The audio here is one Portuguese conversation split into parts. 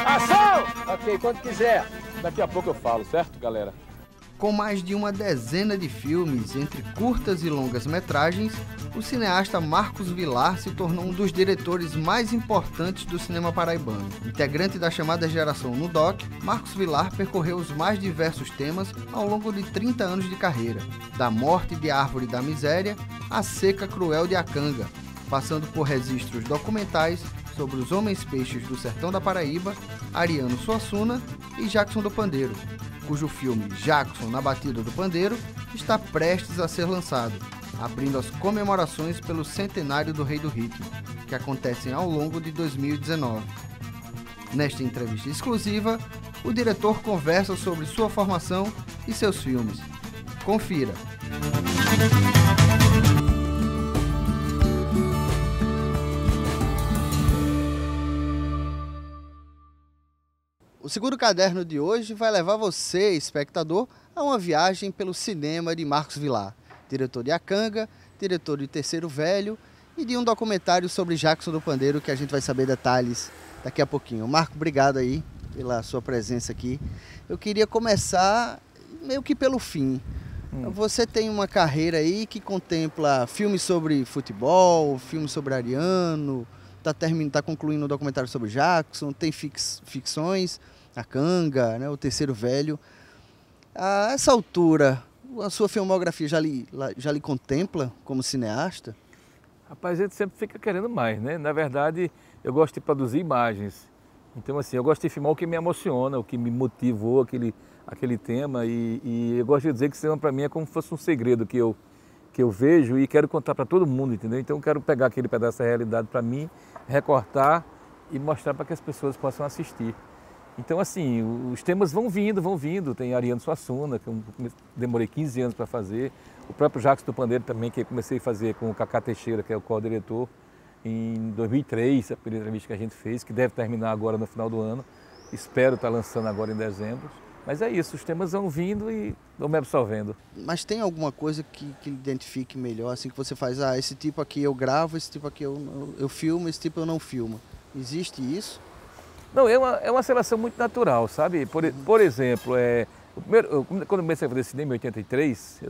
Ação! Ok, quando quiser. Daqui a pouco eu falo, certo, galera? Com mais de uma dezena de filmes, entre curtas e longas metragens, o cineasta Marcos Villar se tornou um dos diretores mais importantes do cinema paraibano. Integrante da chamada geração NUDOC, Marcos Villar percorreu os mais diversos temas ao longo de 30 anos de carreira, da morte de Árvore da Miséria à seca cruel de Acanga, passando por registros documentais sobre os homens-peixes do sertão da Paraíba, Ariano Suassuna e Jackson do Pandeiro, cujo filme Jackson na Batida do Pandeiro está prestes a ser lançado, abrindo as comemorações pelo centenário do Rei do Ritmo, que acontecem ao longo de 2019. Nesta entrevista exclusiva, o diretor conversa sobre sua formação e seus filmes. Confira! O segundo caderno de hoje vai levar você, espectador, a uma viagem pelo cinema de Marcos Villar, diretor de Acanga, diretor de Terceiro Velho e de um documentário sobre Jackson do Pandeiro que a gente vai saber detalhes daqui a pouquinho. Marco, obrigado aí pela sua presença aqui. Eu queria começar meio que pelo fim. Você tem uma carreira aí que contempla filmes sobre futebol, filmes sobre Ariano, está concluindo um documentário sobre Jackson, tem ficções, Acanga, né, o Terceiro Velho. A essa altura, a sua filmografia já lhe contempla como cineasta? Rapaz, a gente sempre fica querendo mais, né? Na verdade, eu gosto de produzir imagens. Então, assim, eu gosto de filmar o que me emociona, o que me motivou, aquele tema. E eu gosto de dizer que cinema para mim é como se fosse um segredo que eu vejo e quero contar para todo mundo, entendeu? Então eu quero pegar aquele pedaço da realidade para mim, recortar e mostrar para que as pessoas possam assistir. Então, assim, os temas vão vindo. Tem Ariano Suassuna, que eu demorei 15 anos para fazer. O próprio Jackson do Pandeiro também, que eu comecei a fazer com o Cacá Teixeira, que é o co-diretor, em 2003, a primeira entrevista que a gente fez, que deve terminar agora no final do ano. Espero estar lançando agora em dezembro. Mas é isso, os temas vão vindo e vão me absorvendo. Mas tem alguma coisa que identifique melhor, assim, que você faz, esse tipo aqui eu gravo, esse tipo aqui eu filmo, esse tipo eu não filmo. Existe isso? Não, é uma seleção muito natural, sabe? Por exemplo, quando eu comecei a fazer cinema em 83,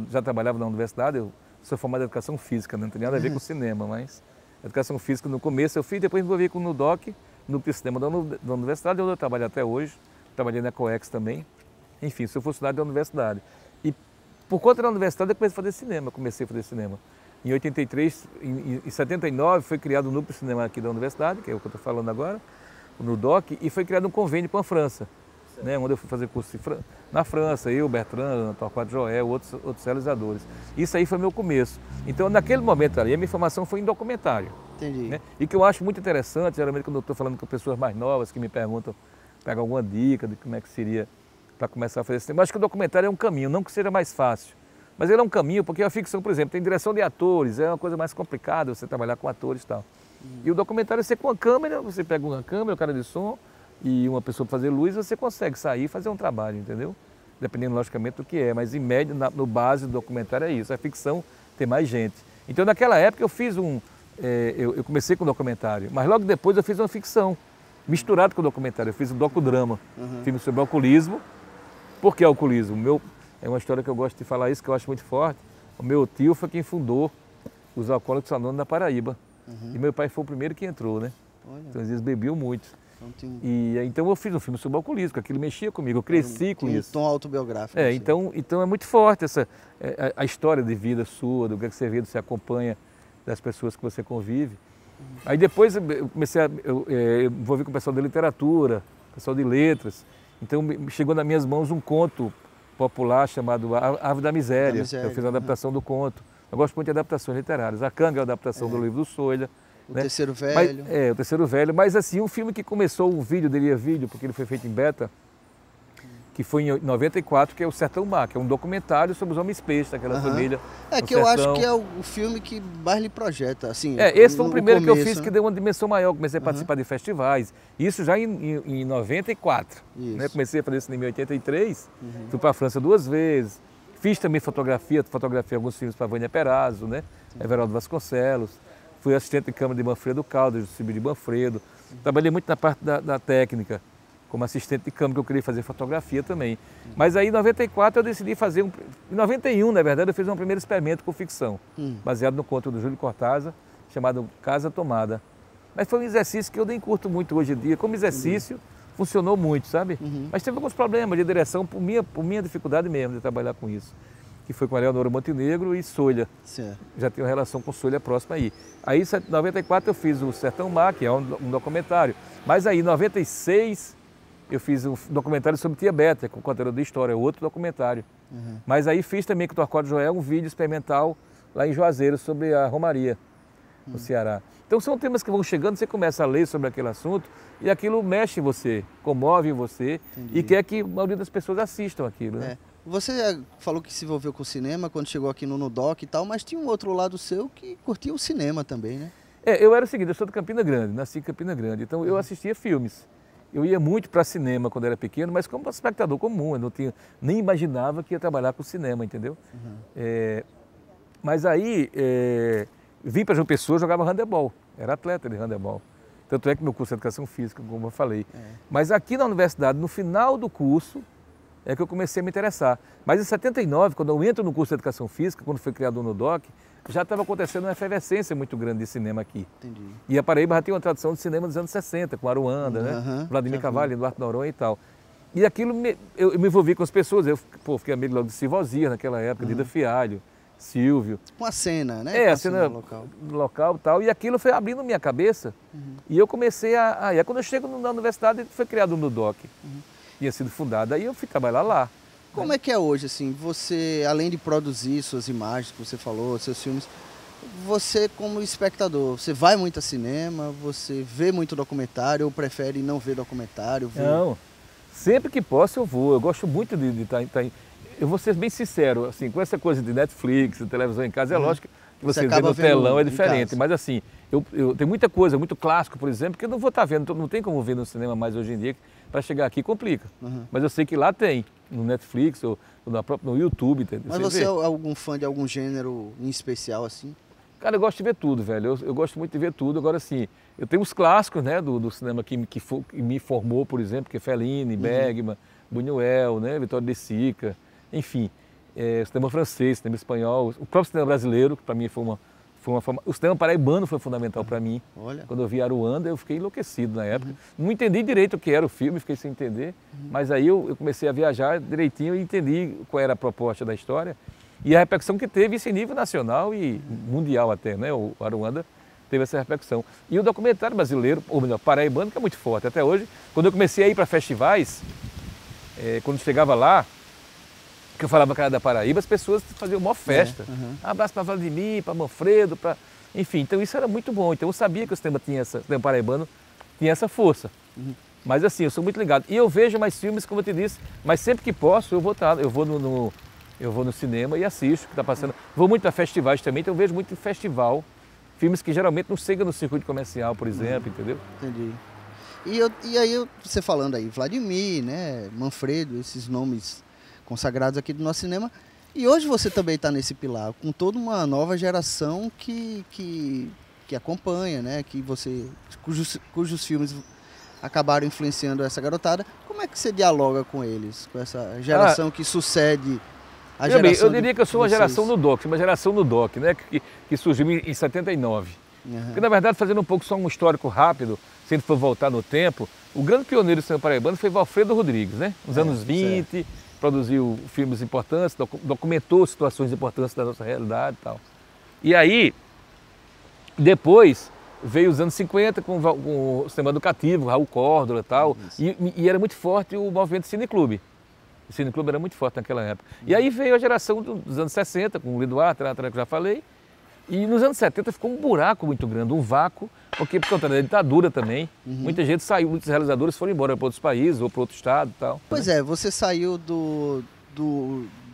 já trabalhava na universidade, eu sou formado em educação física, não tem nada a ver com cinema, mas educação física no começo eu fiz, depois me envolvi com o NUDOC, Núcleo de Cinema da universidade, onde eu trabalho até hoje. Trabalhei na COEX também. Enfim, sou funcionário da universidade. E por conta da universidade eu comecei a fazer cinema. Em 83, em 79 foi criado o Núcleo de Cinema aqui da universidade, que é o que eu estou falando agora, o NUDOC, e foi criado um convênio com a França, né, onde eu fui fazer curso na França, eu, Bertrand, Torquato Joel, outros realizadores. Isso aí foi meu começo. Então, naquele momento ali, a minha formação foi em documentário. Entendi. Né? E que eu acho muito interessante, geralmente quando eu estou falando com pessoas mais novas que me perguntam, pega alguma dica de como é que seria para começar a fazer cinema. Eu acho que o documentário é um caminho, não que seja mais fácil, mas ele é um caminho, porque a ficção, por exemplo, tem direção de atores, é uma coisa mais complicada você trabalhar com atores e tal. E o documentário, você com a câmera, você pega uma câmera, o cara de som e uma pessoa para fazer luz, você consegue sair e fazer um trabalho, entendeu? Dependendo, logicamente, do que é, mas em média, no base do documentário é isso, a ficção tem mais gente. Então, naquela época, eu fiz eu comecei com documentário, mas logo depois eu fiz uma ficção, misturado com o documentário. Eu fiz um docudrama, filme sobre alcoolismo. Por que alcoolismo? É uma história que eu gosto de falar isso, que eu acho muito forte. O meu tio foi quem fundou os Alcoólicos Anônimos na Paraíba. E meu pai foi o primeiro que entrou, né? Olha. Então eles bebiam muito. Então eu fiz um filme sobre alcoolismo, que aquilo mexia comigo, eu cresci com isso. Um tom autobiográfico. Então é muito forte a história de vida sua, do que você vê, do que você acompanha, das pessoas que você convive. Aí depois eu comecei eu envolvi com o pessoal da literatura, pessoal de letras. Então chegou nas minhas mãos um conto popular chamado Árvore da Miséria. Eu fiz a adaptação do conto. Eu gosto muito de adaptações literárias. Acanga é a adaptação do livro do Soilha. O Terceiro Velho. O Terceiro Velho. Mas assim, um filme que começou o vídeo dele é vídeo, porque ele foi feito em beta, que foi em 94, que é o Sertão Mar, que é um documentário sobre os homens peixes, daquela família. Que eu acho que é o filme que mais lhe projeta, assim. Esse foi o primeiro que eu fiz, que deu uma dimensão maior. Comecei a participar de festivais. Isso já em 94. Né? Comecei a fazer cinema em 83, fui para a França 2 vezes. Fiz também fotografia alguns filmes para Vânia Perazzo, né? Everaldo Vasconcelos. Fui assistente de câmara de Manfredo Caldas, do Silvio de Manfredo. Trabalhei muito na parte da técnica, como assistente de câmara, que eu queria fazer fotografia também. Mas aí em 94 eu decidi fazer em 91, na verdade, eu fiz um primeiro experimento com ficção, baseado no conto do Júlio Cortázar, chamado Casa Tomada. Mas foi um exercício que eu nem curto muito hoje em dia. Como exercício, funcionou muito, sabe? Mas teve alguns problemas de direção por minha dificuldade mesmo de trabalhar com isso. Que foi com a Leonora Montenegro e Solha. Certo. Já tinha uma relação com Solha próxima aí. Aí em 94 eu fiz o Sertão Mar, que é um documentário. Mas aí em 96 eu fiz um documentário sobre Tia Beta, com conteúdo de história, outro documentário. Mas aí fiz também com o Torquato Joel um vídeo experimental lá em Juazeiro sobre a Romaria, no Ceará. Então são temas que vão chegando, você começa a ler sobre aquele assunto e aquilo mexe em você, comove em você. Entendi. E quer que a maioria das pessoas assistam aquilo, né? Você falou que se envolveu com o cinema quando chegou aqui no Nudoc e tal, mas tinha um outro lado seu que curtia o cinema também, né? Eu era o seguinte, eu sou de Campina Grande, nasci em Campina Grande, então eu assistia filmes. Eu ia muito para cinema quando era pequeno, mas como espectador comum, eu nem imaginava que ia trabalhar com cinema, entendeu? Mas aí, vim para João Pessoa, jogava handebol, era atleta de handebol. Tanto é que meu curso de Educação Física, como eu falei. Mas aqui na universidade, no final do curso, é que eu comecei a me interessar. Mas em 79, quando eu entro no curso de Educação Física, quando foi criado o Nudoc, já estava acontecendo uma efervescência muito grande de cinema aqui. Entendi. E a Paraíba já tinha uma tradição de cinema dos anos 60, com Aruanda, né? Vladimir Carvalho, Eduardo Noronha e tal. E aquilo, eu me envolvi com as pessoas, eu fiquei amigo logo de Silvozia naquela época, Dida Fialho, Silvio. Com a cena, né? A cena local e tal. E aquilo foi abrindo minha cabeça. E eu comecei a... Aí quando eu chego na universidade, foi criado o Nudoc. Tinha sido fundado, aí eu fui trabalhar lá. Como é que é hoje, assim, você, além de produzir suas imagens, que você falou, seus filmes, você como espectador, você vai muito a cinema, você vê muito documentário ou prefere não ver documentário? Não, sempre que posso eu vou, eu gosto muito de estar eu vou ser bem sincero, assim, com essa coisa de Netflix, de televisão em casa, é lógico que você vê no telão é diferente, mas assim, eu tenho muita coisa, muito clássico, por exemplo, que eu não vou estar vendo, não tem como ver no cinema mais hoje em dia, para chegar aqui complica. Mas eu sei que lá tem, no Netflix ou no YouTube. Entendeu? Mas você é algum fã de algum gênero em especial, assim? Cara, eu gosto de ver tudo, velho. Eu gosto muito de ver tudo. Agora, assim, eu tenho os clássicos, né, do cinema que me formou, por exemplo, que é Fellini, Bergman, Buñuel, né, Vitório de Sica, enfim. Cinema francês, cinema espanhol, o próprio cinema brasileiro, que para mim foi uma forma... O cinema paraibano foi fundamental para mim. Olha. Quando eu vi Aruanda, eu fiquei enlouquecido na época. Não entendi direito o que era o filme, fiquei sem entender. Mas aí eu comecei a viajar direitinho e entendi qual era a proposta da história. E a repercussão que teve isso em nível nacional e mundial até, né? O Aruanda teve essa repercussão. E o documentário brasileiro, ou melhor, paraibano, que é muito forte. Até hoje, quando eu comecei a ir para festivais, quando chegava lá, que eu falava que era da Paraíba, as pessoas faziam uma festa. Abraço para Vladimir, para Manfredo, enfim, então isso era muito bom. Então eu sabia que o cinema paraibano tinha essa força. Mas assim, eu sou muito ligado. E eu vejo mais filmes, como eu te disse, mas sempre que posso eu vou no cinema e assisto o que está passando. Vou muito a festivais também, então eu vejo muito em festival. Filmes que geralmente não chegam no circuito comercial, por exemplo, entendeu? Entendi. E aí, você falando aí, Vladimir, né, Manfredo, esses nomes consagrados aqui do nosso cinema. E hoje você também está nesse pilar, com toda uma nova geração que acompanha, né? Cujos filmes acabaram influenciando essa garotada. Como é que você dialoga com eles, com essa geração que sucede a geração? Eu diria que eu sou uma geração Nudoc, né? Que surgiu em 79. Porque, na verdade, fazendo um pouco só um histórico rápido, se a gente for voltar no tempo, o grande pioneiro do cinema paraibano foi Valfredo Rodrigues, né? Nos anos 20, certo. Produziu filmes importantes, documentou situações importantes da nossa realidade e tal. E aí, depois, veio os anos 50 com o cinema educativo, Raul Córdoba e tal, e era muito forte o movimento Cineclube. O Cineclube era muito forte naquela época. E aí veio a geração dos anos 60, com o Lido Atra, que eu já falei, e nos anos 70 ficou um buraco muito grande, um vácuo, porque por conta da ditadura também, muita gente saiu, muitos realizadores foram embora para outros países ou para outro estado e tal. Pois é, você saiu do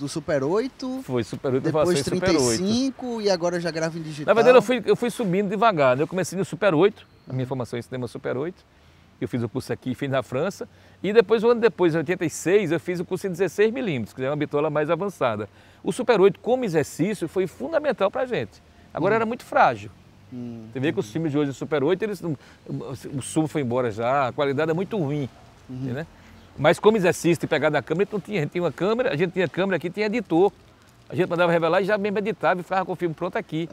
Super 8, foi Super 8, depois 35 e agora já grava em digital. Na verdade eu fui subindo devagar, né? Eu comecei no Super 8, a minha formação em cinema Super 8, que eu fiz o curso aqui e fiz na França. E depois, um ano depois, em 86, eu fiz o curso em 16 milímetros, que é uma bitola mais avançada. O Super 8, como exercício, foi fundamental para a gente. Agora era muito frágil. Você vê que os filmes de hoje, o Super 8, o som foi embora já, a qualidade é muito ruim. Né? Mas como exercício, pegar da câmera, a gente tinha uma câmera, a gente tinha câmera aqui, tinha editor. A gente mandava revelar e já mesmo editava e ficava com o filme pronto aqui.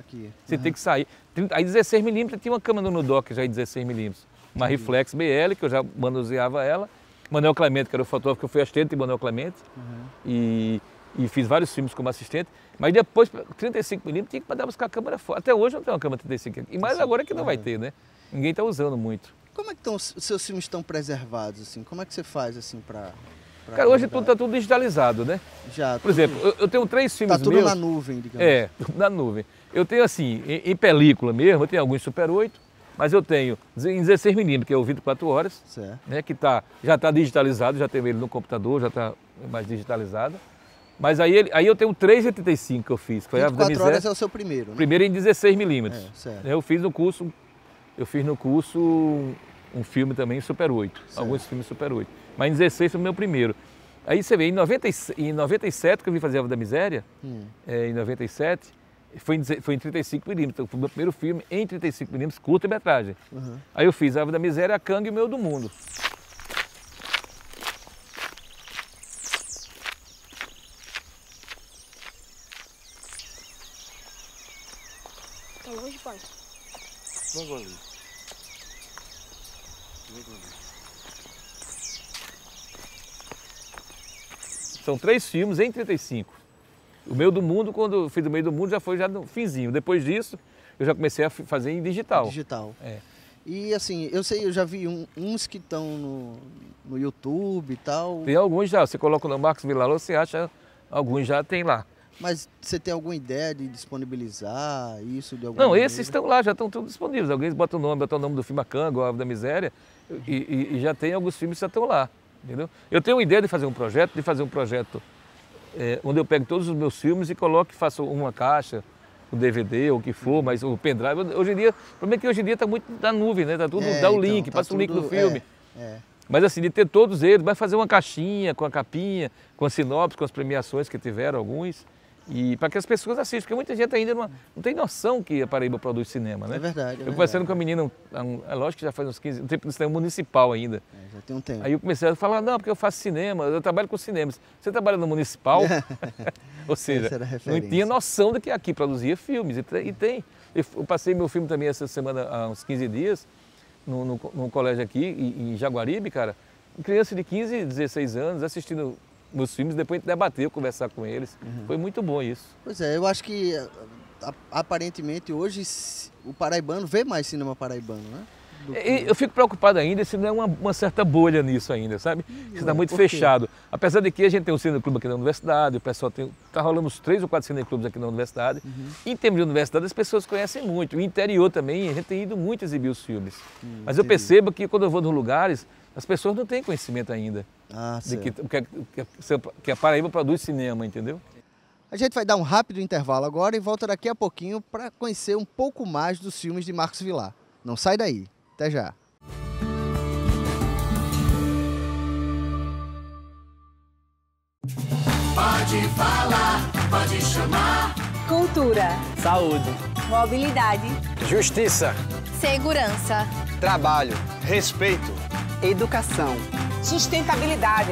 Você tem que sair. Aí 16 milímetros, tinha uma câmera no dock já em 16 milímetros. Uma Reflex BL, que eu já manuseava ela. Manuel Clemente, que era o fotógrafo, que eu fui assistente de Manuel Clemente. E fiz vários filmes como assistente. Mas depois, 35 milímetros, tinha que mandar buscar a câmera fora. Até hoje não tem uma câmera 35 aqui. E mais agora que não vai ter, né? Ninguém está usando muito. Como é que os seus filmes estão preservados, assim? Como é que você faz, assim, para... Cara, hoje está tudo digitalizado, né? Já. Por exemplo, eu tenho 3 filmes meus... Tá tudo na nuvem, digamos. É, na nuvem. Eu tenho assim, em película mesmo, eu tenho alguns Super 8, mas eu tenho em 16 milímetros, que é o 24 horas, certo. Né, que já está digitalizado, já tenho ele no computador, já está mais digitalizado. Mas aí eu tenho 3,85 que eu fiz. Que foi 24 horas é o seu primeiro, né? Primeiro em 16 milímetros. Certo. Eu fiz no curso um filme também em Super 8, certo. Alguns filmes Super 8. Mas em 16 foi o meu primeiro. Aí você vê, em 97, que eu vim fazer A Ave da Miséria, em 97, foi em 35 milímetros. Foi o meu primeiro filme em 35 milímetros, curta-metragem. Aí eu fiz A Ave da Miséria, A Canga e O Meu do Mundo. Tá longe, pai? Vamos ali. São 3 filmes em 35. O Meio do Mundo, quando eu fiz o Meio do Mundo, já foi no finzinho. Depois disso, eu já comecei a fazer em digital. Digital. É. E assim, eu já vi uns que estão no YouTube e tal. Tem alguns já. Você coloca no Marcos Villalô, você acha alguns já tem lá. Mas você tem alguma ideia de disponibilizar isso de alguma Não, maneira? esses estão lá, já estão todos disponíveis. Alguém bota o nome do filme A Canga, A Ave da Miséria, e já tem alguns filmes que já estão lá. Entendeu? Eu tenho uma ideia de fazer um projeto onde eu pego todos os meus filmes e coloco e faço uma caixa, um DVD ou o que for, mas o pendrive. Hoje em dia, o problema é que hoje em dia está muito na nuvem, né? Tá tudo, dá o link, passa o link do filme. Mas assim, de ter todos eles, vai fazer uma caixinha com a capinha, com a sinopse, com as premiações que tiveram alguns. E para que as pessoas assistam, porque muita gente ainda não tem noção que a Paraíba produz cinema, né? É verdade. Eu conversando com a menina, lógico que já faz uns 15, no tempo do cinema municipal ainda. Já tem um tempo. Aí eu comecei a falar, não, porque eu faço cinema, eu trabalho com cinemas. Você trabalha no municipal? Ou seja, não tinha noção de que aqui produzia filmes, e tem. Eu passei meu filme também essa semana, há uns 15 dias, num colégio aqui, em Jaguaribe, cara, criança de 15, 16 anos, assistindo meus filmes, depois a gente debateu, conversar com eles. Foi muito bom isso. Pois é, eu acho que aparentemente hoje o paraibano vê mais cinema paraibano, né? Eu fico preocupado ainda se não é uma certa bolha nisso ainda, sabe? Isso está muito fechado. Apesar de que a gente tem um cineclube aqui na universidade, o pessoal está rolando uns 3 ou 4 cineclubes aqui na universidade. Em termos de universidade, as pessoas conhecem muito. O interior também, a gente tem ido muito exibir os filmes. Mas eu percebo que quando eu vou nos lugares, as pessoas não têm conhecimento ainda de que a Paraíba produz cinema, entendeu? A gente vai dar um rápido intervalo agora e volta daqui a pouquinho para conhecer um pouco mais dos filmes de Marcos Villar. Não sai daí. Até já. Pode falar, pode chamar. Cultura, Saúde, mobilidade, justiça, segurança, trabalho, respeito, educação, sustentabilidade.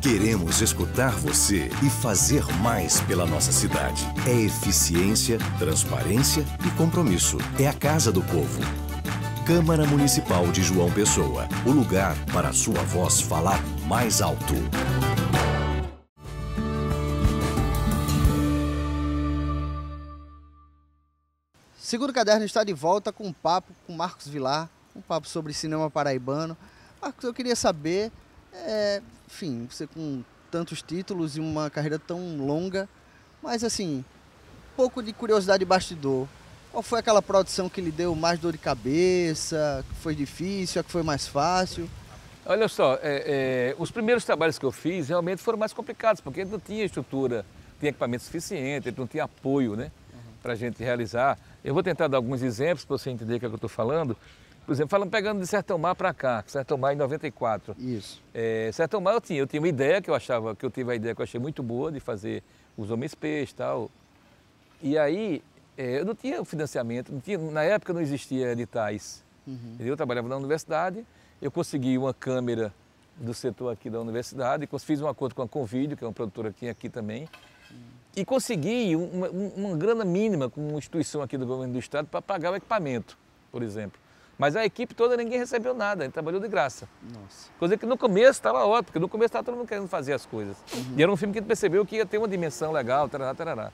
Queremos escutar você e fazer mais pela nossa cidade. É eficiência, transparência e compromisso. É a Casa do Povo. Câmara Municipal de João Pessoa. O lugar para a sua voz falar mais alto. Segundo Caderno está de volta com um papo com Marcos Villar, um papo sobre cinema paraibano. Marcos, eu queria saber, enfim, você com tantos títulos e uma carreira tão longa, mas assim, um pouco de curiosidade de bastidor. Qual foi aquela produção que lhe deu mais dor de cabeça, que foi difícil, a que foi mais fácil? Olha só, os primeiros trabalhos que eu fiz realmente foram mais complicados, porque não tinha estrutura, não tinha equipamento suficiente, não tinha apoio, né, para a gente realizar. Eu vou tentar dar alguns exemplos para você entender o que é que eu estou falando. Por exemplo, pegando de Sertão Mar para cá, Sertão Mar em 94. Isso. Sertão Mar eu tinha uma ideia que eu tive a ideia que eu achei muito boa de fazer os homens-peixes e tal. E aí, eu não tinha financiamento, na época não existia editais. Eu trabalhava na universidade, eu consegui uma câmera do setor aqui da universidade, fiz um acordo com a Convídeo, que é uma produtora que tinha aqui também, e consegui uma grana mínima com uma instituição aqui do governo do estado para pagar o equipamento, por exemplo. Mas a equipe toda ninguém recebeu nada, a gente trabalhou de graça. Nossa. Coisa que no começo estava ótimo, porque no começo estava todo mundo querendo fazer as coisas. E era um filme que a gente percebeu que ia ter uma dimensão legal, tarará, tarará.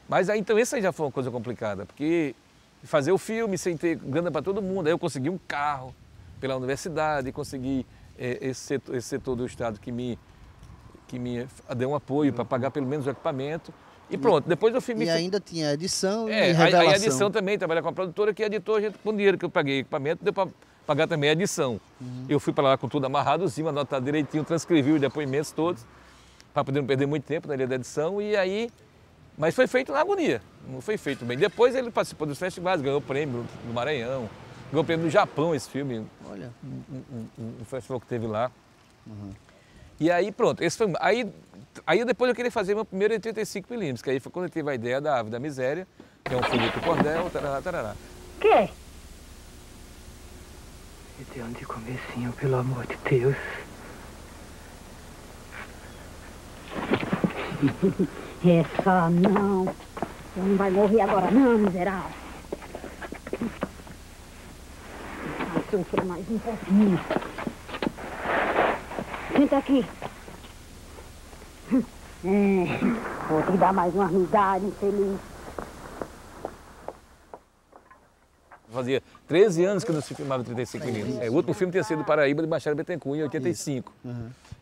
Mas aí, então isso aí já foi uma coisa complicada, porque fazer o filme sem ter grana para todo mundo, aí eu consegui um carro pela universidade, consegui esse setor do estado que me deu um apoio para pagar pelo menos o equipamento. E pronto, depois o filme... E ainda tinha edição e revelação. Aí a edição também, trabalhar com a produtora que editou a gente com o dinheiro que eu paguei equipamento, deu para pagar também a edição. Eu fui para lá com tudo amarradozinho, anotado direitinho, transcrevi os depoimentos todos, para poder não perder muito tempo na linha da edição, e aí... Mas foi feito na agonia, não foi feito bem. Depois ele participou dos festivais, ganhou prêmio no Maranhão, ganhou prêmio no Japão esse filme. Olha. Um festival que teve lá. E aí pronto, esse foi... Aí depois eu queria fazer meu primeiro em 35mm, que aí foi quando eu tive a ideia da Ave da Miséria, que é um filme do cordel, tarará, tarará. Que? Me dê um de comecinho, pelo amor de Deus. É só não. Você não vai morrer agora não, miserável. Vai sofrer mais um pouquinho. Senta aqui. Vou te dar mais uma amizade, infeliz. Fazia 13 anos que eu não se filmava 35mm. O último filme tinha sido Paraíba de Machado Bittencourt, em 85.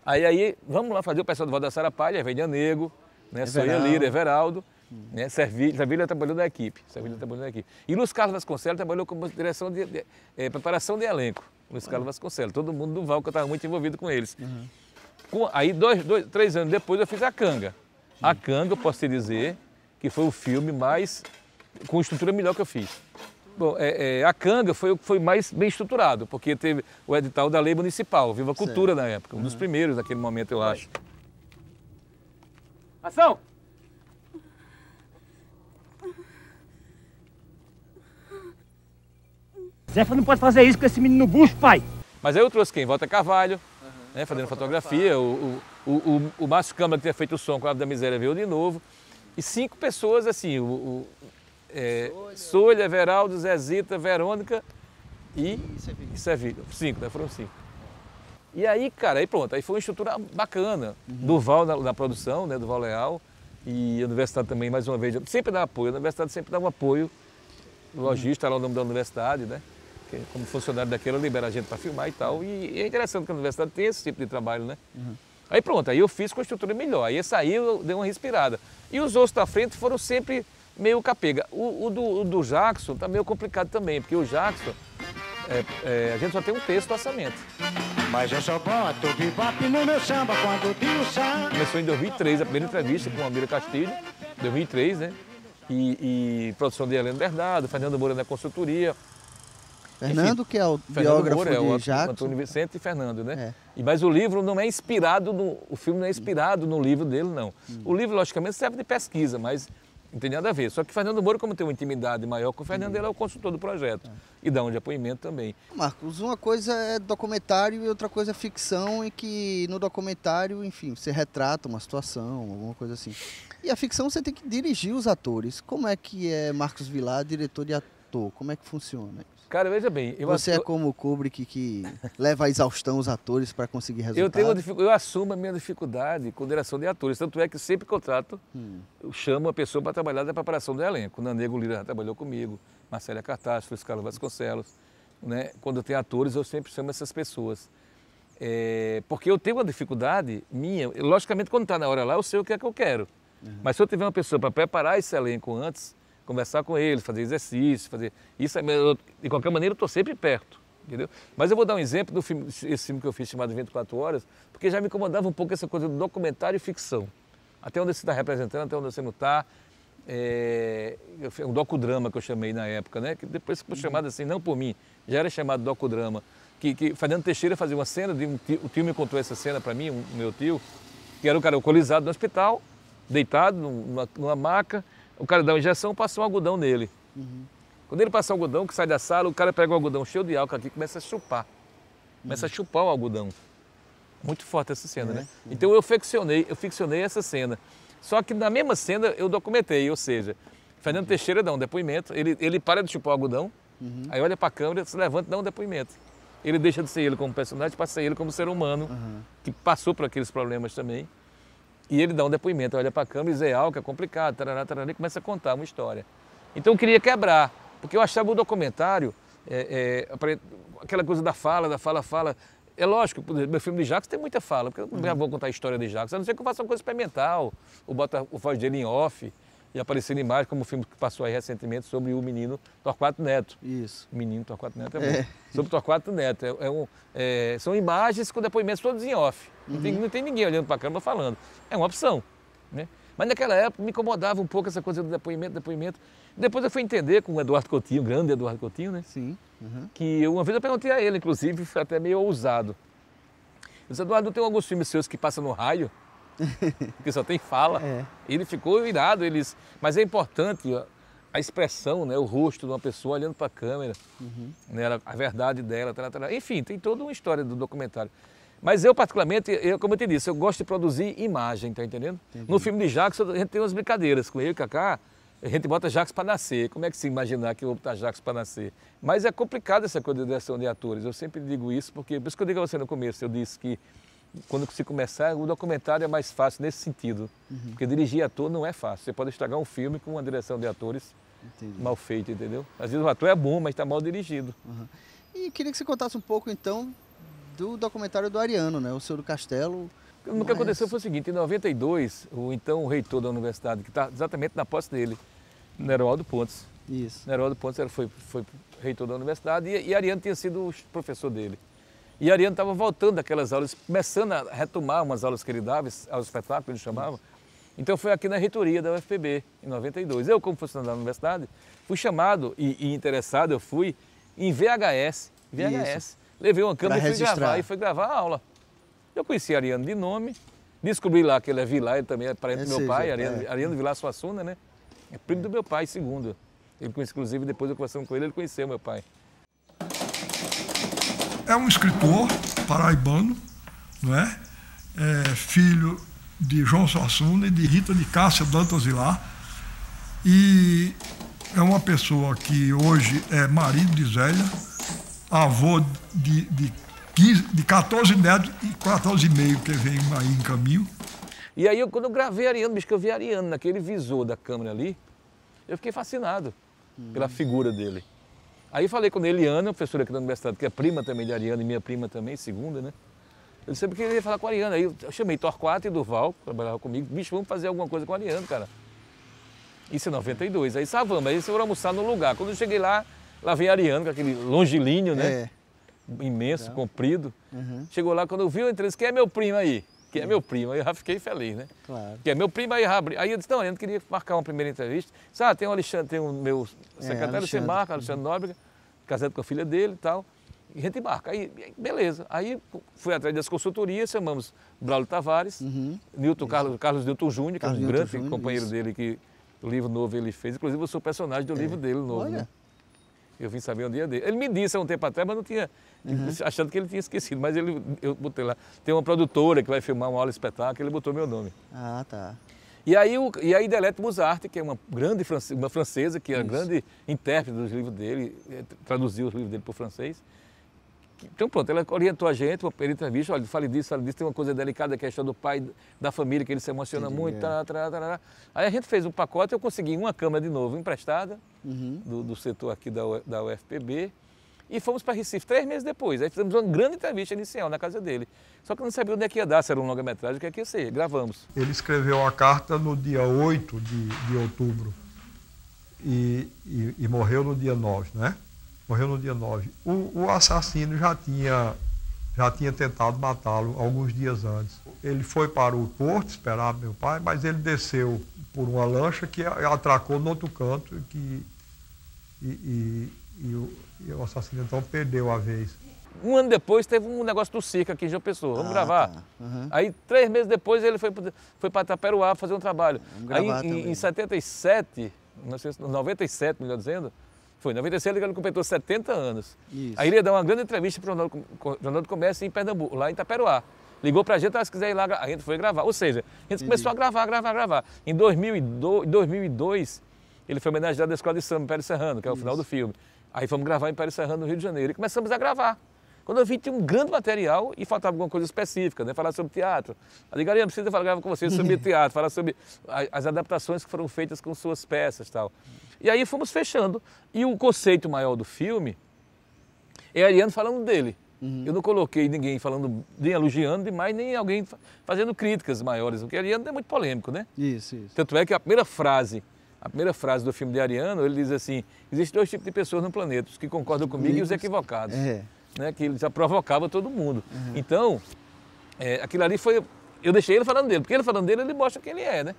Aí, vamos lá fazer o pessoal do Val da Sarapalha, Venha Nego, né, Soia Lira, Everaldo, né, Servilha trabalhou na equipe. E Luiz Carlos Vasconcelos trabalhou como direção de preparação de elenco. Luiz Carlos Vasconcelos, todo mundo do Val, que eu estava muito envolvido com eles. Aí, 3 anos depois, eu fiz A Canga. A Canga, eu posso te dizer, que foi o filme mais, com estrutura melhor que eu fiz. Bom, A Canga foi mais bem estruturado, porque teve o edital da lei municipal, Viva a Cultura na época, um dos primeiros naquele momento, eu acho. Ação! Zefa não pode fazer isso com esse menino bucho, pai. Mas aí eu trouxe quem? Walter Carvalho, né, fazendo fotografia, o Márcio Câmara, que tinha feito o som com a Ave da Miséria, veio de novo. E 5 pessoas, assim, Solha, Everaldo, Zezita, Verônica e Servilha. 5, né? Foram 5. E aí, cara, aí pronto, aí foi uma estrutura bacana. Do Val na produção, né, do Val Leal, e a universidade também, mais uma vez, sempre dá apoio, a universidade sempre dá um apoio, o lojista, lá o nome da universidade, né? Que, como funcionário daquela, libera a gente para filmar e tal. E é interessante que a universidade tem esse tipo de trabalho, né? Aí pronto, aí eu fiz com a estrutura melhor. Aí esse aí eu dei uma respirada. E os outros da frente foram sempre meio capega. O do Jackson tá meio complicado também, porque o Jackson, a gente só tem um terço do orçamento. Mas eu só boto bebop no meu samba quando o samba. Começou em 2003, a primeira entrevista com a Mira Castilho, 2003, né? E produção de Helena Bernardo, Fernando Moura na consultoria. Fernando, enfim, que é o biógrafo Moura, de Jackson. Antônio Vicente e Fernando, né? Mas o livro não é inspirado, o filme não é inspirado no livro dele, não. O livro, logicamente, serve de pesquisa, mas não tem nada a ver. Só que Fernando Moura, como tem uma intimidade maior com o Fernando, ele é o consultor do projeto. E dá um depoimento também. Marcos, uma coisa é documentário e outra coisa é ficção, e que no documentário, enfim, você retrata uma situação, alguma coisa assim. E a ficção você tem que dirigir os atores. Como é que é Marcos Vilar, diretor de ator? Como é que funciona isso? Cara, veja bem... Você é como o Kubrick que leva à exaustão os atores para conseguir resultados? Eu assumo a minha dificuldade com direção de atores. Tanto é que sempre contrato, eu chamo uma pessoa para trabalhar na preparação do elenco. Nanego Lira já trabalhou comigo, Marcélia Cartaz, Luiz Carlos Vasconcelos. Né? Quando eu tenho atores, eu sempre chamo essas pessoas. Porque eu tenho uma dificuldade minha. Logicamente, quando está na hora lá, eu sei o que é que eu quero. Mas se eu tiver uma pessoa para preparar esse elenco antes, conversar com eles, fazer exercício, fazer... Isso, de qualquer maneira, eu estou sempre perto, entendeu? Mas eu vou dar um exemplo do filme, esse filme que eu fiz chamado 24 Horas, porque já me incomodava um pouco essa coisa do documentário e ficção. Até onde você está representando, até onde você não está. um docudrama que eu chamei na época, né? Que depois foi chamado assim, não por mim, já era chamado docudrama. Que Fernando Teixeira fazia uma cena, o tio me contou essa cena para mim, o meu tio, que era o cara alcoolizado no hospital, deitado numa maca, o cara dá uma injeção, passa um algodão nele. Quando ele passa o algodão, que sai da sala, o cara pega o algodão cheio de álcool aqui e começa a chupar. Começa a chupar o algodão. Muito forte essa cena, né? Então eu ficcionei essa cena. Só que na mesma cena eu documentei, ou seja, Fernando Teixeira dá um depoimento, ele para de chupar o algodão, aí olha para a câmera, se levanta e dá um depoimento. Ele deixa de ser ele como personagem, passa a ser ele como ser humano, que passou por aqueles problemas também. E ele dá um depoimento, olha para a câmera e diz, que é complicado, tarará, tarará, e começa a contar uma história. Então eu queria quebrar, porque eu achava o documentário, aquela coisa da fala. É lógico, meu filme de Jacques tem muita fala, porque eu não vou contar a história de Jacques, a não ser que eu faça uma coisa experimental, ou bota o voz dele em off, e aparecer em imagem, como o filme que passou aí recentemente sobre o menino Torquato Neto. Isso. O menino Torquato Neto é bom. Sobre Torquato Neto. São imagens com depoimentos todos em off. Não tem ninguém olhando para a câmera falando. É uma opção, né? Mas naquela época me incomodava um pouco essa coisa do depoimento. Depois eu fui entender com o Eduardo Coutinho, o grande Eduardo Coutinho, né? Sim. Que uma vez eu perguntei a ele, inclusive, foi até meio ousado. Eu disse, Eduardo, tem alguns filmes seus que passam no raio, que só tem fala. Ele ficou irado, mas é importante a expressão, né, o rosto de uma pessoa olhando para a câmera, né, a verdade dela, enfim, tem toda uma história do documentário. Mas eu, particularmente, como eu te disse, eu gosto de produzir imagem, tá entendendo? No filme de Jacques, a gente tem umas brincadeiras com ele, Cacá, a gente bota Jacques para nascer. Como é que se imaginar que eu vou botar Jacques para nascer? Mas é complicado essa coisa de direção de atores, eu sempre digo isso, por isso que eu digo a você no começo, eu disse que quando se começar, o documentário é mais fácil nesse sentido. Porque dirigir ator não é fácil. Você pode estragar um filme com uma direção de atores mal feita, entendeu? Às vezes o ator é bom, mas está mal dirigido. E queria que você contasse um pouco, então, do documentário do Ariano, né? O Senhor do Castelo. O que aconteceu foi o seguinte, em 92, o reitor da universidade, que está exatamente na posse dele, Neroaldo Pontes. Isso. Neroaldo Pontes foi reitor da universidade e Ariano tinha sido o professor dele. E Ariano estava voltando daquelas aulas, começando a retomar umas aulas que ele dava, aulas de espetáculo, ele chamava. Então foi aqui na reitoria da UFPB, em 92. Eu, como funcionário da universidade, fui chamado e interessado, eu fui em VHS. Isso. Levei uma câmera e fui gravar a aula. Eu conheci Ariano de nome, descobri lá que ele é Vilar, ele também é parente do meu pai, Ariano Vilar Suassuna, né? É primo do meu pai, segundo. Ele conhece, inclusive, depois eu conversando com ele conheceu meu pai. É um escritor paraibano, não é? Filho de João Suassuna e de Rita de Cássia Dantas Vilar. E é uma pessoa que hoje é marido de Zélia, avô de 14 netos e 14,5 que vem aí em caminho. E aí, quando eu gravei Ariano, bicho, que eu vi Ariano naquele visor da câmera ali, eu fiquei fascinado pela figura dele. Aí falei com Eliana, professora aqui da universidade, que é prima também de Ariano e minha prima também, segunda, né? Eu sempre queria falar com a Ariana. Aí eu chamei Torquato e Durval, que trabalhava comigo. Bicho, vamos fazer alguma coisa com a Ariana, cara. Isso em 92. Aí vamos. Aí você foi almoçar no lugar. Quando eu cheguei lá veio a Ariana, com aquele longilíneo, né? Imenso, comprido. Chegou lá, quando eu vi, eu entrei, disse, quem é meu primo aí? Quem é meu primo? Aí eu já fiquei feliz, né? Claro. Que é meu primo, aí eu disse, não, eu queria marcar uma primeira entrevista. Disse, tem o Alexandre, tem o meu secretário, você marca, Alexandre Nóbrega, casado com a filha dele e tal. E a gente marca. Aí, beleza. Aí fui atrás das consultorias, chamamos Braulio Tavares, Carlos Newton Júnior, que é um grande companheiro dele, que o livro novo ele fez. Inclusive, eu sou personagem do livro dele novo. Olha. Né? Eu vim saber um dia dele. Ele me disse há um tempo atrás, mas não tinha, achando que ele tinha esquecido. Mas eu botei lá. Tem uma produtora que vai filmar uma aula de espetáculo, ele botou meu nome. Ah, tá. E aí Delete Musarte, que é uma francesa, que é a grande intérprete dos livros dele, traduziu os livros dele para o francês. Então pronto, ela orientou a gente, uma entrevista, olha, fale disso, tem uma coisa delicada que é a história do pai, da família, que ele se emociona muito, Aí a gente fez um pacote, eu consegui uma câmera de novo emprestada, do setor aqui da UFPB, e fomos para Recife 3 meses depois. Aí fizemos uma grande entrevista inicial na casa dele. Só que eu não sabia onde é que ia dar, se era um longa-metragem, o que é que ia ser. Gravamos. Ele escreveu a carta no dia 8 de outubro e morreu no dia 9, né? Morreu no dia 9. O assassino já tinha já tinha tentado matá-lo alguns dias antes. Ele foi para o porto esperar meu pai, mas ele desceu por uma lancha que atracou no outro canto e o assassino então perdeu a vez. Um ano depois teve um negócio do circo aqui em João Pessoa, vamos gravar. Tá. Uhum. Aí 3 meses depois ele foi para Taperoá fazer um trabalho. Aí em 77, 97 melhor dizendo, foi em 97 ele completou 70 anos. Isso. Aí ele ia dar uma grande entrevista para o Jornal do Comércio em Pernambuco, lá em Taperoá. Ligou pra gente, se quiser ir lá, a gente foi gravar. Ou seja, a gente começou a gravar. Em 2002, ele foi homenageado da Escola de Samba, Império Serrano, que é o final do filme. Aí fomos gravar em Império Serrano, no Rio de Janeiro, e começamos a gravar. Quando eu vi, tinha um grande material e faltava alguma coisa específica, né? Falar sobre teatro. Eu digo, Ariano, preciso falar com você sobre teatro, falar sobre as adaptações que foram feitas com suas peças e tal. E aí fomos fechando. E o conceito maior do filme é Ariano falando dele. Eu não coloquei ninguém falando, nem elogiando demais, nem alguém fazendo críticas maiores, porque Ariano é muito polêmico, né? Isso. Tanto é que a primeira frase do filme de Ariano, ele diz assim, existem 2 tipos de pessoas no planeta, os que concordam comigo e os equivocados. Né? Que ele já provocava todo mundo. Então, aquilo ali foi... Eu deixei ele falando dele, porque ele falando dele, ele mostra quem ele é, né?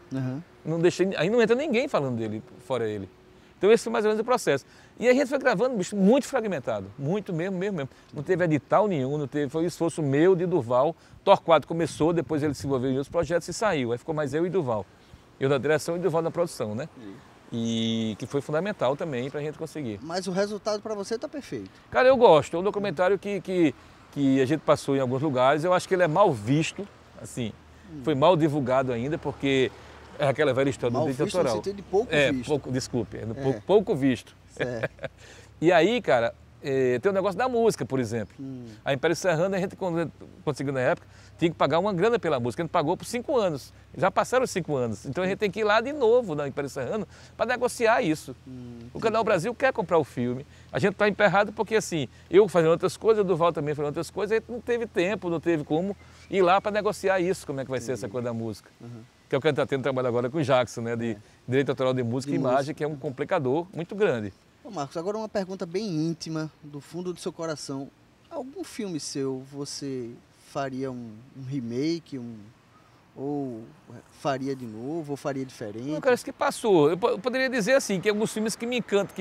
Não deixei, aí não entra ninguém falando dele, fora ele. Então esse foi mais ou menos o processo. E a gente foi gravando, bicho, muito fragmentado, muito mesmo. Não teve edital nenhum, não teve, foi um esforço meu, de Durval. Torquato começou, depois ele se envolveu em outros projetos e saiu. Aí ficou mais eu e Durval. Eu na direção e Durval na produção, né? E que foi fundamental também pra gente conseguir. Mas o resultado para você tá perfeito. Cara, eu gosto. É um documentário que a gente passou em alguns lugares. Eu acho que ele é mal visto, assim. Foi mal divulgado ainda, porque... É aquela velha história do direito autoral. No sentido de pouco visto. Desculpe, pouco visto. E aí, cara, tem o negócio da música, por exemplo. A Império Serrano, a gente conseguiu na época, tinha que pagar uma grana pela música. A gente pagou por 5 anos. Já passaram 5 anos. Então a gente tem que ir lá de novo na Império Serrano para negociar isso. O Canal Brasil quer comprar o filme. A gente está emperrado porque, assim, eu fazendo outras coisas, o Durval também fazendo outras coisas, a gente não teve tempo, não teve como ir lá para negociar isso, como é que vai ser essa coisa da música. Que é o que a gente está tendo trabalho agora com o Jackson, né? De direito autoral de música e imagem, que é um complicador muito grande. Ô Marcos, agora uma pergunta bem íntima, do fundo do seu coração. Algum filme seu você faria um remake, ou faria de novo, ou faria diferente? Não, cara, isso que passou. Eu poderia dizer assim, que alguns filmes que me encantam,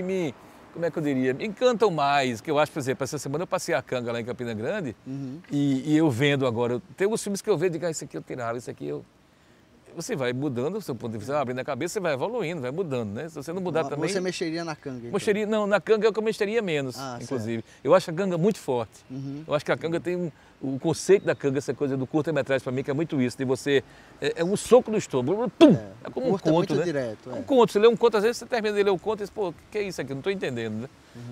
como é que eu diria? Me encantam mais, que eu acho, por exemplo, essa semana eu passei a Canga lá em Campina Grande, e eu vendo agora, tem alguns filmes que eu vejo e digo, isso aqui eu tirava, isso aqui eu... Você vai mudando o seu ponto de vista, vai abrindo a cabeça, você vai evoluindo, vai mudando, né? Se você não mudar também... Você mexeria na Canga? Então. Não, na Canga é o que eu mexeria menos, inclusive. Certo. Eu acho a Canga muito forte. Eu acho que a Canga tem o conceito da Canga, essa coisa do curta-metragem para mim, que é muito isso, de você... É um soco no estômago, pum! É como um conto, muito né? Direto, Um conto, você lê um conto, às vezes você termina de ler o conto e diz, pô, o que é isso aqui? Eu não estou entendendo, né?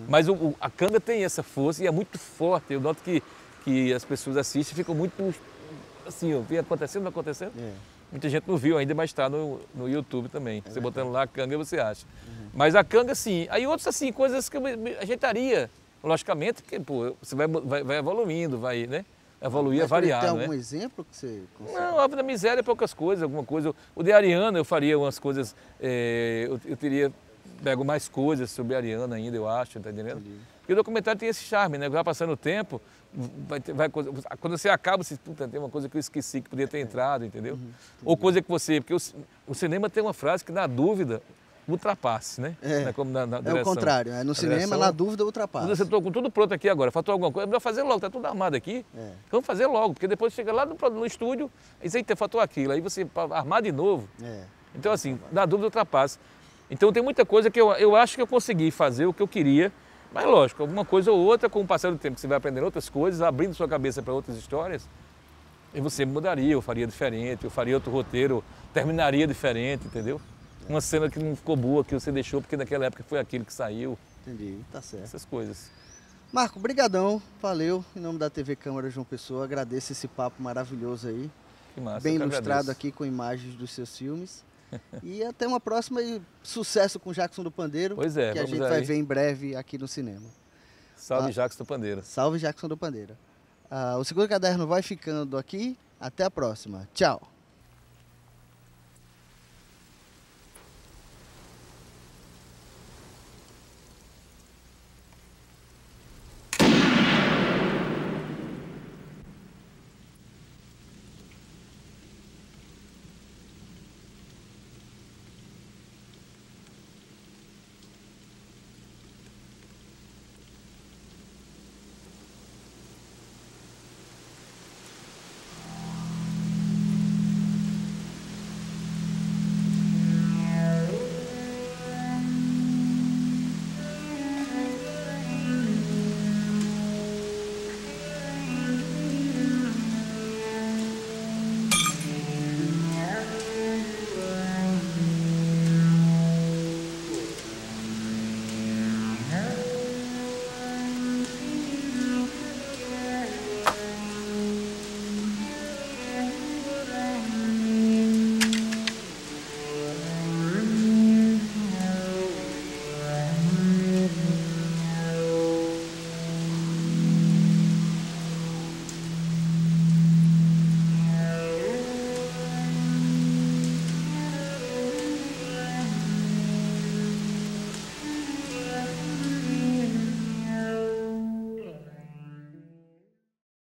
Mas a Canga tem essa força e é muito forte. Eu noto que as pessoas assistem e ficam muito... Assim, ó, vem acontecendo, não acontecendo. Muita gente não viu ainda, mas está no YouTube também. Você botando lá a Canga, você acha. Mas a Canga, sim. Aí outros, assim, coisas que eu ajeitaria, logicamente, porque, pô, você vai evoluindo, vai, né? Evoluir, variar, tem né? algum exemplo que você consegue? Não, Ave da Miséria é poucas coisas, alguma coisa. O de Ariana eu faria umas coisas, eu teria, pego mais coisas sobre a Ariana ainda, eu acho, tá entendendo? E o documentário tem esse charme, né? Vai passando o tempo, quando você acaba, você, puta, tem uma coisa que eu esqueci que podia ter entrado, entendeu? Ou coisa que você, porque o cinema tem uma frase que, na dúvida, ultrapasse, né? É, como na é o contrário, no cinema, na dúvida, ultrapasse. Você estou com tudo pronto aqui agora, faltou alguma coisa, é melhor fazer logo, tá tudo armado aqui. Vamos fazer logo, porque depois chega lá no estúdio, e você faltou aquilo, aí você armar de novo. Então, assim, na dúvida, ultrapasse. Então tem muita coisa que eu acho que eu consegui fazer o que eu queria, mas lógico, alguma coisa ou outra, com o passar do tempo, que você vai aprendendo outras coisas, abrindo sua cabeça para outras histórias, e você mudaria, eu faria diferente, eu faria outro roteiro, terminaria diferente, entendeu? Uma cena que não ficou boa, que você deixou, porque naquela época foi aquilo que saiu. Entendi, tá certo. Essas coisas. Marco, brigadão, valeu. Em nome da TV Câmara João Pessoa, agradeço esse papo maravilhoso aí. Que massa, bem ilustrado aqui com imagens dos seus filmes. E até uma próxima e sucesso com Jackson do Pandeiro, pois é, que a gente vai ver em breve aqui no cinema. Salve Jackson do Pandeiro. Salve Jackson do Pandeiro. O Segundo Caderno vai ficando aqui. Até a próxima. Tchau.